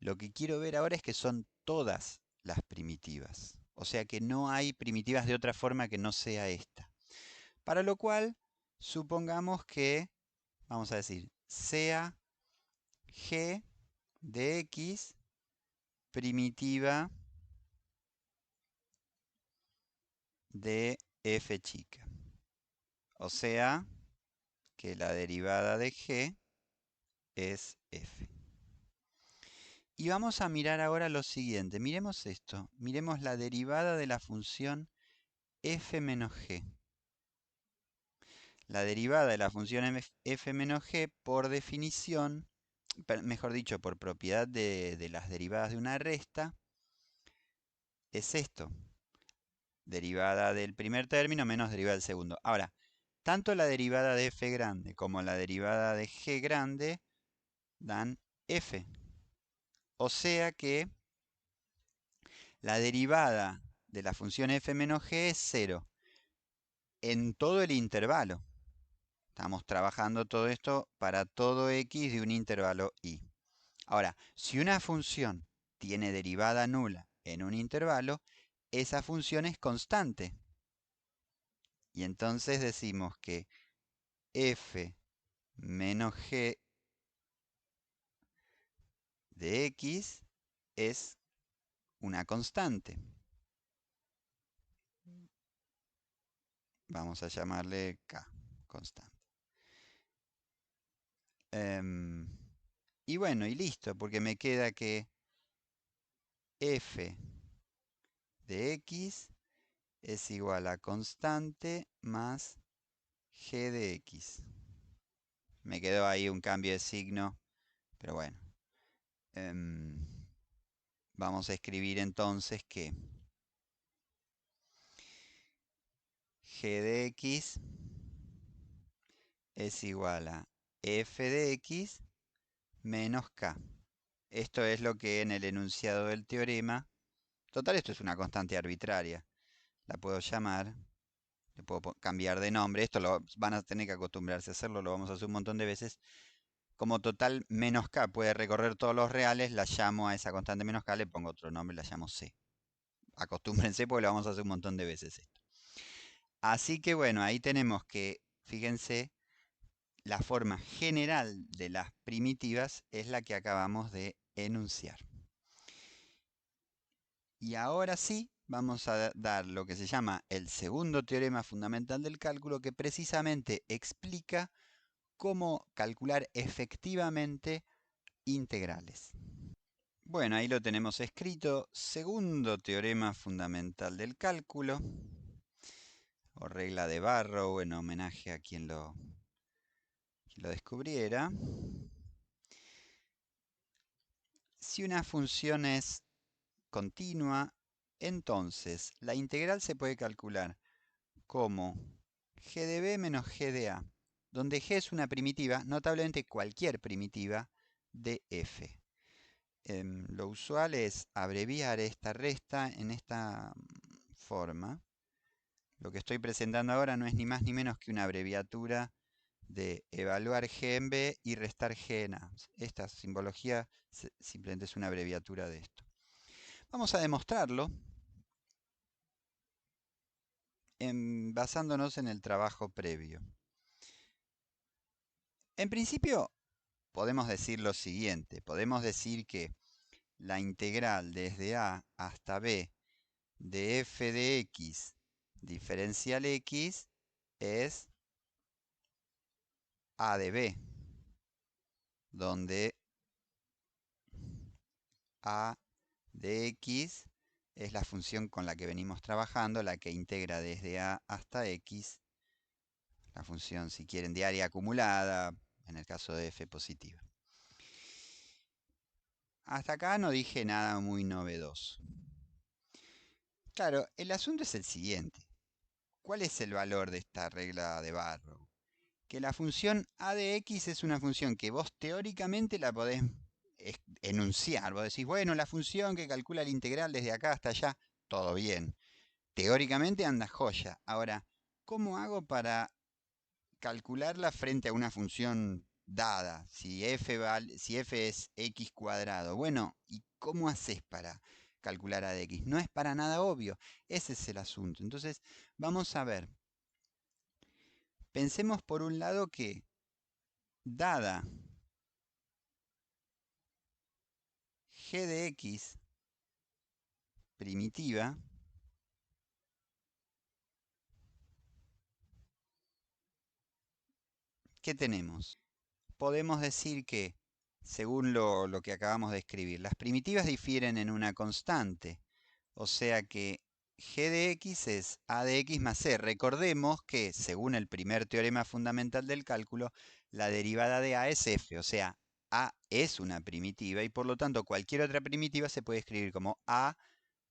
Lo que quiero ver ahora es que son todas las primitivas. O sea que no hay primitivas de otra forma que no sea esta. Para lo cual, supongamos que, vamos a decir, sea g de x primitiva de f chica. O sea que la derivada de g es f. Y vamos a mirar ahora lo siguiente. Miremos esto. Miremos la derivada de la función f menos g. La derivada de la función f menos g, por definición, mejor dicho, por propiedad de las derivadas de una resta, es esto. Derivada del primer término menos derivada del segundo. Ahora, tanto la derivada de f grande como la derivada de g grande dan f. O sea que la derivada de la función f menos g es 0 en todo el intervalo. Estamos trabajando todo esto para todo x de un intervalo y. Ahora, si una función tiene derivada nula en un intervalo, esa función es constante. Y entonces decimos que f menos g de x es una constante. Vamos a llamarle k, constante. Y bueno, y listo, porque me queda que f de x es igual a constante más g de x. Me quedó ahí un cambio de signo, pero bueno. Vamos a escribir entonces que g de x es igual a f de x menos k. Esto es lo que en el enunciado del teorema, total, esto es una constante arbitraria, la puedo llamar, le puedo cambiar de nombre, esto lo van a tener que acostumbrarse a hacerlo, lo vamos a hacer un montón de veces. Como total menos k puede recorrer todos los reales, la llamo a esa constante menos k, le pongo otro nombre, la llamo c. Acostúmbrense porque lo vamos a hacer un montón de veces esto. Así que bueno, ahí tenemos que, fíjense, la forma general de las primitivas es la que acabamos de enunciar. Y ahora sí, vamos a dar lo que se llama el segundo teorema fundamental del cálculo, que precisamente explica cómo calcular efectivamente integrales. Bueno, ahí lo tenemos escrito. Segundo teorema fundamental del cálculo, o regla de Barrow, en homenaje a quien lo descubriera. Si una función es continua, entonces la integral se puede calcular como g de b menos g de a, donde g es una primitiva, notablemente cualquier primitiva de f. Lo usual es abreviar esta resta en esta forma. Lo que estoy presentando ahora no es ni más ni menos que una abreviatura de evaluar g en b y restar g en a. Esta simbología simplemente es una abreviatura de esto. Vamos a demostrarlo basándonos en el trabajo previo. En principio, podemos decir lo siguiente. Podemos decir que la integral desde a hasta b de f de x diferencial x es a de b, donde a de x es la función con la que venimos trabajando, la que integra desde a hasta x, la función, si quieren, de área acumulada, en el caso de f positiva. Hasta acá no dije nada muy novedoso. Claro, el asunto es el siguiente. ¿Cuál es el valor de esta regla de Barrow? Que la función a de x es una función que vos teóricamente la podés enunciar. Vos decís, bueno, la función que calcula el integral desde acá hasta allá, todo bien. Teóricamente anda joya. Ahora, ¿cómo hago para calcularla frente a una función dada? Si f es x cuadrado. Bueno, ¿y cómo haces para calcular a de x? No es para nada obvio. Ese es el asunto. Entonces, vamos a ver. Pensemos por un lado que, dada g de x primitiva, ¿qué tenemos? Podemos decir que, según lo que acabamos de escribir, las primitivas difieren en una constante, o sea que g de x es a de x más c. Recordemos que, según el primer teorema fundamental del cálculo, la derivada de a es f, o sea, a es una primitiva y por lo tanto cualquier otra primitiva se puede escribir como a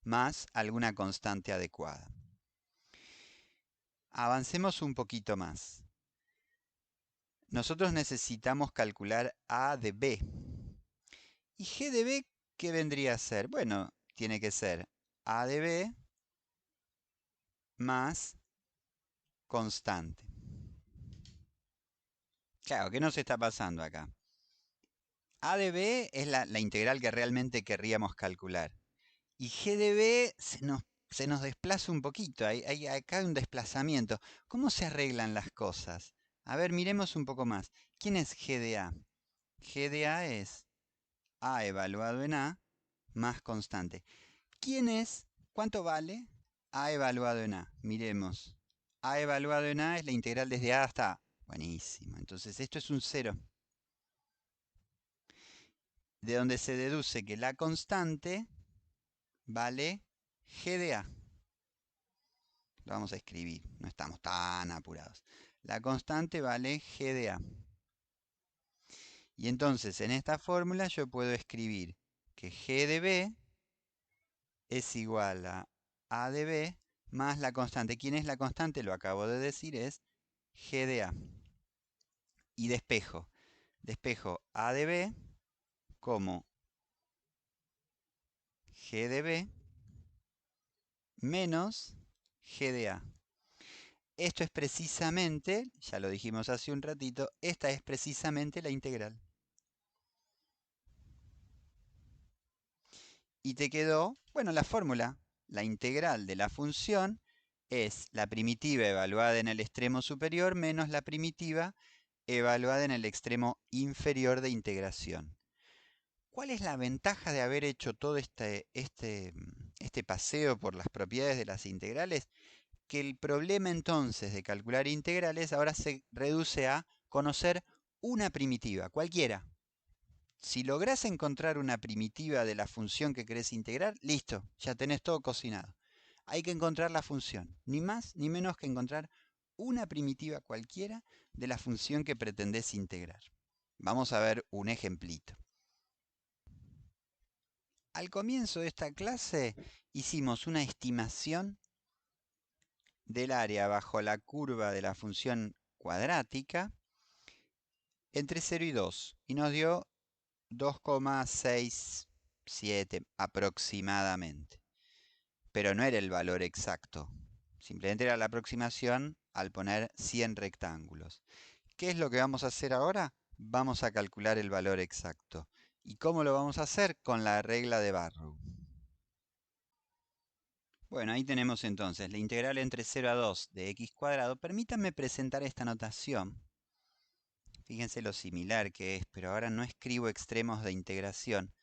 más alguna constante adecuada. Avancemos un poquito más. Nosotros necesitamos calcular a de b. ¿Y g de b qué vendría a ser? Bueno, tiene que ser a de b más constante. Claro, ¿qué nos está pasando acá? A de b es la integral que realmente querríamos calcular. Y g de b se nos desplaza un poquito. Acá hay un desplazamiento. ¿Cómo se arreglan las cosas? A ver, miremos un poco más. ¿Quién es g de a? G de a es a evaluado en a más constante. ¿Quién es? ¿Cuánto vale a evaluado en a? Miremos. A evaluado en a es la integral desde a hasta a. Buenísimo. Entonces esto es un cero. De donde se deduce que la constante vale g de a. Lo vamos a escribir, no estamos tan apurados. La constante vale g de a. Y entonces en esta fórmula yo puedo escribir que g de b es igual a de b más la constante. ¿Quién es la constante? Lo acabo de decir, es g de a. Y despejo. Despejo a de b como g de b menos g de a. Esto es precisamente, ya lo dijimos hace un ratito, esta es precisamente la integral. Y te quedó, bueno, la fórmula. La integral de la función es la primitiva evaluada en el extremo superior menos la primitiva evaluada en el extremo inferior de integración. ¿Cuál es la ventaja de haber hecho todo este paseo por las propiedades de las integrales? Que el problema entonces de calcular integrales ahora se reduce a conocer una primitiva, cualquiera. Si lográs encontrar una primitiva de la función que querés integrar, listo, ya tenés todo cocinado. Hay que encontrar la función, ni más ni menos que encontrar una primitiva cualquiera de la función que pretendés integrar. Vamos a ver un ejemplito. Al comienzo de esta clase hicimos una estimación del área bajo la curva de la función cuadrática entre 0 y 2 y nos dio 2,67 aproximadamente. Pero no era el valor exacto. Simplemente era la aproximación al poner 100 rectángulos. ¿Qué es lo que vamos a hacer ahora? Vamos a calcular el valor exacto. ¿Y cómo lo vamos a hacer? Con la regla de Barrow. Bueno, ahí tenemos entonces la integral entre 0 a 2 de x cuadrado. Permítanme presentar esta notación. Fíjense lo similar que es, pero ahora no escribo extremos de integración.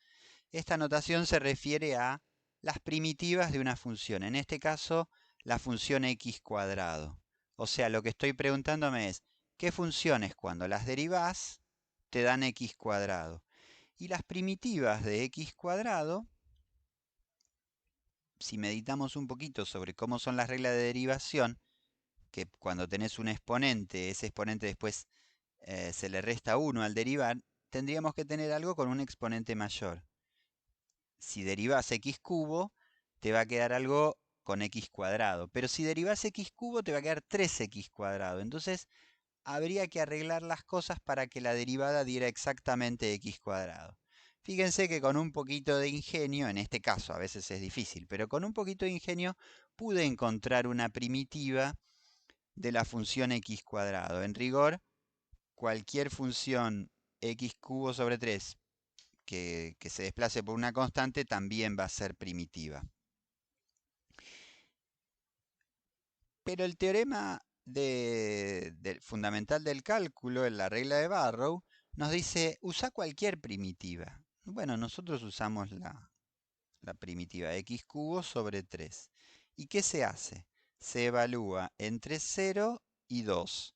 Esta notación se refiere a las primitivas de una función, en este caso la función x cuadrado. O sea, lo que estoy preguntándome es, ¿qué funciones cuando las derivás te dan x cuadrado? Y las primitivas de x cuadrado, si meditamos un poquito sobre cómo son las reglas de derivación, que cuando tenés un exponente, ese exponente después se le resta 1 al derivar, tendríamos que tener algo con un exponente mayor. Si derivas x cubo, te va a quedar algo con x cuadrado. Pero si derivas x cubo, te va a quedar 3x cuadrado. Entonces, habría que arreglar las cosas para que la derivada diera exactamente x cuadrado. Fíjense que con un poquito de ingenio, en este caso a veces es difícil, pero con un poquito de ingenio pude encontrar una primitiva de la función x cuadrado. En rigor, cualquier función x cubo sobre 3 que se desplace por una constante también va a ser primitiva. Pero el teorema fundamental del cálculo, en la regla de Barrow, nos dice, usa cualquier primitiva. Bueno, nosotros usamos la primitiva x cubo sobre 3. ¿Y qué se hace? Se evalúa entre 0 y 2.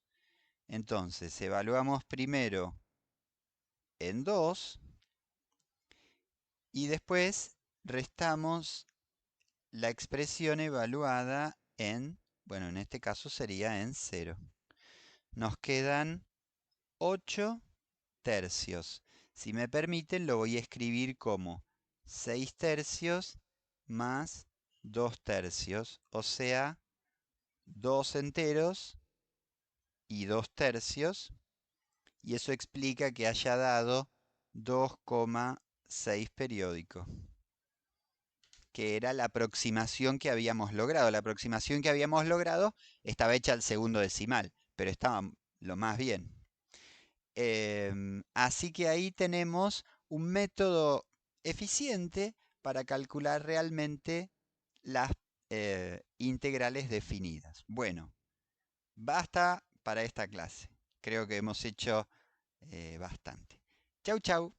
Entonces, evaluamos primero en 2 y después restamos la expresión evaluada en, bueno, en este caso sería en cero. Nos quedan 8 tercios. Si me permiten, lo voy a escribir como 6 tercios más 2 tercios, o sea, 2 enteros y 2 tercios, y eso explica que haya dado 2,6 periódico, que era la aproximación que habíamos logrado. La aproximación que habíamos logrado estaba hecha al segundo decimal, pero estaba lo más bien. Así que ahí tenemos un método eficiente para calcular realmente las integrales definidas. Bueno, basta para esta clase. Creo que hemos hecho bastante. Chau, chau.